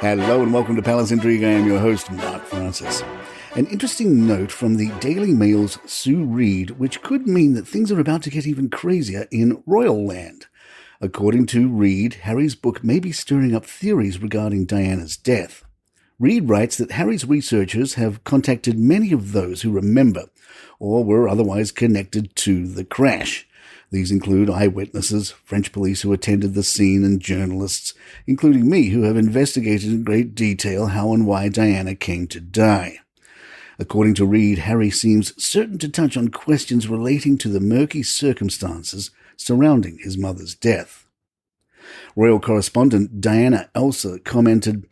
Hello and welcome to Palace Intrigue. I am your host, Mark Francis. An interesting note from the Daily Mail's Sue Reed, which could mean that things are about to get even crazier in royal land. According to Reed, Harry's book may be stirring up theories regarding Diana's death. Reed writes that Harry's researchers have contacted many of those who remember or were otherwise connected to the crash. These include eyewitnesses, French police who attended the scene, and journalists, including me, who have investigated in great detail how and why Diana came to die. According to Reed, Harry seems certain to touch on questions relating to the murky circumstances surrounding his mother's death. Royal correspondent Diana Elsa commented,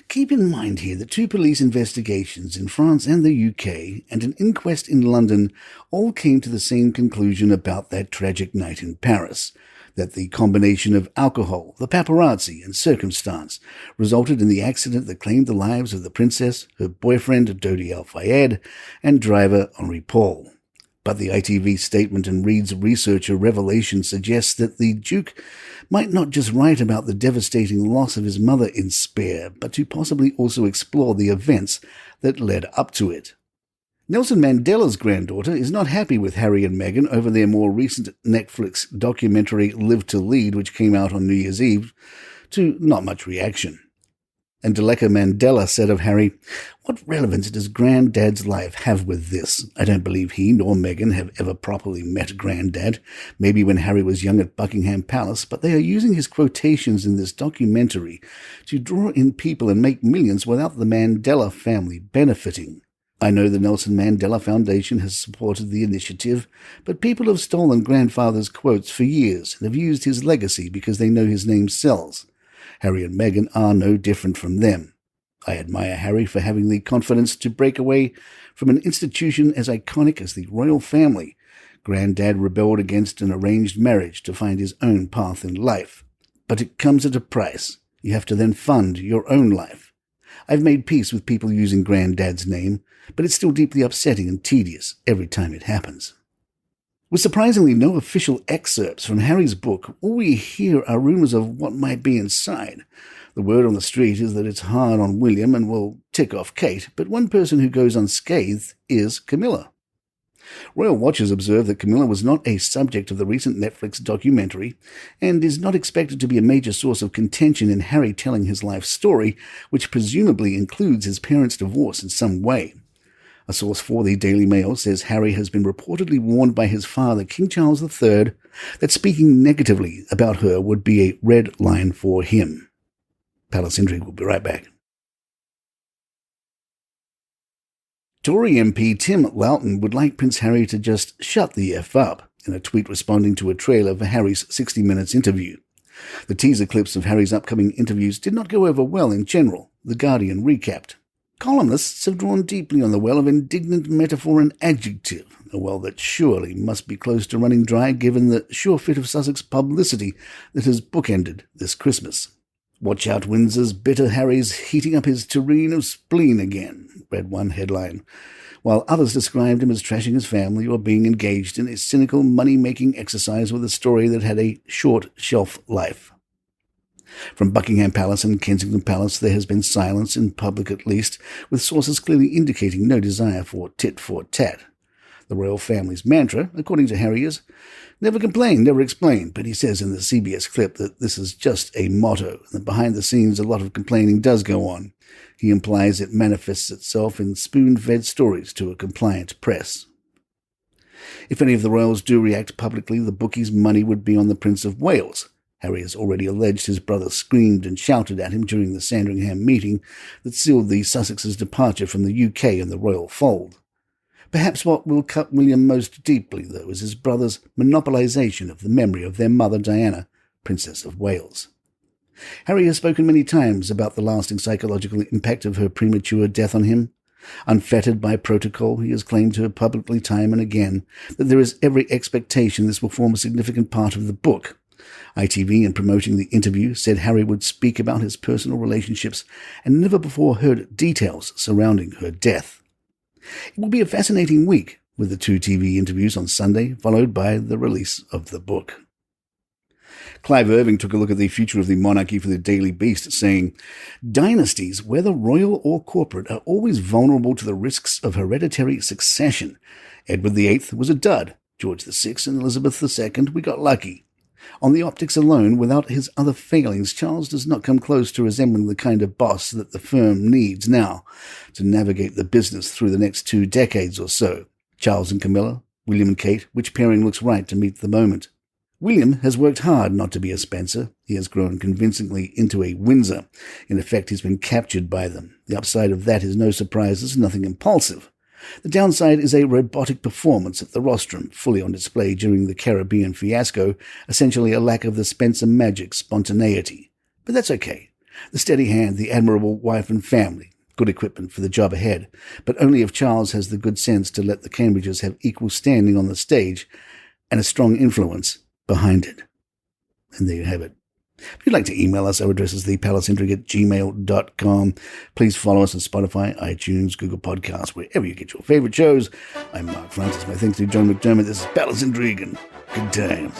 "Keep in mind here that 2 police investigations in France and the UK and an inquest in London all came to the same conclusion about that tragic night in Paris, that the combination of alcohol, the paparazzi, and circumstance resulted in the accident that claimed the lives of the princess, her boyfriend Dodi Al-Fayed, and driver Henri Paul. But the ITV statement and Reed's researcher revelation suggests that the Duke might not just write about the devastating loss of his mother in Spare, but to possibly also explore the events that led up to it. Nelson Mandela's granddaughter is not happy with Harry and Meghan over their more recent Netflix documentary Live to Lead, which came out on New Year's Eve, to not much reaction. And Deleka Mandela said of Harry, "What relevance does Granddad's life have with this? I don't believe he nor Meghan have ever properly met Granddad, maybe when Harry was young at Buckingham Palace, but they are using his quotations in this documentary to draw in people and make millions without the Mandela family benefiting. I know the Nelson Mandela Foundation has supported the initiative, but people have stolen Grandfather's quotes for years and have used his legacy because they know his name sells. Harry and Meghan are no different from them. I admire Harry for having the confidence to break away from an institution as iconic as the royal family. Granddad rebelled against an arranged marriage to find his own path in life. But it comes at a price. You have to then fund your own life. I've made peace with people using Granddad's name, but it's still deeply upsetting and tedious every time it happens." With surprisingly no official excerpts from Harry's book, all we hear are rumours of what might be inside. The word on the street is that it's hard on William and will tick off Kate, but one person who goes unscathed is Camilla. Royal watchers observe that Camilla was not a subject of the recent Netflix documentary and is not expected to be a major source of contention in Harry telling his life story, which presumably includes his parents' divorce in some way. A source for the Daily Mail says Harry has been reportedly warned by his father, King Charles III, that speaking negatively about her would be a red line for him. Palace Intrigue will be right back. Tory MP Tim Loughton would like Prince Harry to just shut the F up, in a tweet responding to a trailer for Harry's 60 Minutes interview. The teaser clips of Harry's upcoming interviews did not go over well in general, The Guardian recapped. Columnists have drawn deeply on the well of indignant metaphor and adjective, a well that surely must be close to running dry given the sure fit of Sussex publicity that has bookended this Christmas. "Watch out, Windsor's bitter Harry's heating up his tureen of spleen again," read one headline, while others described him as trashing his family or being engaged in a cynical money-making exercise with a story that had a short shelf life. From Buckingham Palace and Kensington Palace there has been silence, in public at least, with sources clearly indicating no desire for tit-for-tat. The royal family's mantra, according to Harry, is "never complain, never explain," but he says in the CBS clip that this is just a motto, and that behind the scenes a lot of complaining does go on. He implies it manifests itself in spoon-fed stories to a compliant press. If any of the royals do react publicly, the bookies' money would be on the Prince of Wales. Harry has already alleged his brother screamed and shouted at him during the Sandringham meeting that sealed the Sussexes' departure from the UK and the royal fold. Perhaps what will cut William most deeply, though, is his brother's monopolisation of the memory of their mother Diana, Princess of Wales. Harry has spoken many times about the lasting psychological impact of her premature death on him. Unfettered by protocol, he has claimed to her publicly time and again that there is every expectation this will form a significant part of the book. ITV, in promoting the interview, said Harry would speak about his personal relationships and never before heard details surrounding her death. It will be a fascinating week, with the 2 TV interviews on Sunday, followed by the release of the book. Clive Irving took a look at the future of the monarchy for the Daily Beast, saying, "Dynasties, whether royal or corporate, are always vulnerable to the risks of hereditary succession. Edward VIII was a dud. George VI and Elizabeth II, we got lucky. On the optics alone, without his other failings, Charles does not come close to resembling the kind of boss that the firm needs now to navigate the business through the next 2 decades or so. Charles and Camilla, William and Kate, which pairing looks right to meet the moment? William has worked hard not to be a Spencer. He has grown convincingly into a Windsor. In effect, he's been captured by them. The upside of that is no surprises, nothing impulsive. The downside is a robotic performance at the rostrum, fully on display during the Caribbean fiasco, essentially a lack of the Spencer magic spontaneity. But that's okay. The steady hand, the admirable wife and family, good equipment for the job ahead, but only if Charles has the good sense to let the Cambridges have equal standing on the stage and a strong influence behind it. And there you have it. If you'd like to email us, our address is thepalaceintrigue@gmail.com. Please follow us on Spotify, iTunes, Google Podcasts, wherever you get your favorite shows. I'm Mark Francis. My thanks to John McDermott. This is Palace Intrigue, and good times.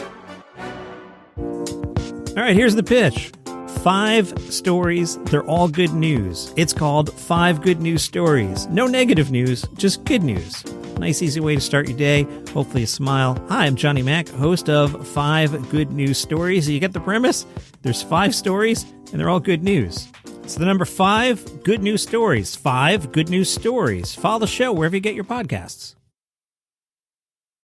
All right, here's the pitch. 5 stories. They're all good news. It's called 5 Good News Stories. No negative news, just good news. Nice, easy way to start your day. Hopefully a smile. Hi, I'm Johnny Mack, host of 5 Good News Stories. You get the premise? There's 5 stories, and they're all good news. It's the number 5 Good News Stories. 5 Good News Stories. Follow the show wherever you get your podcasts.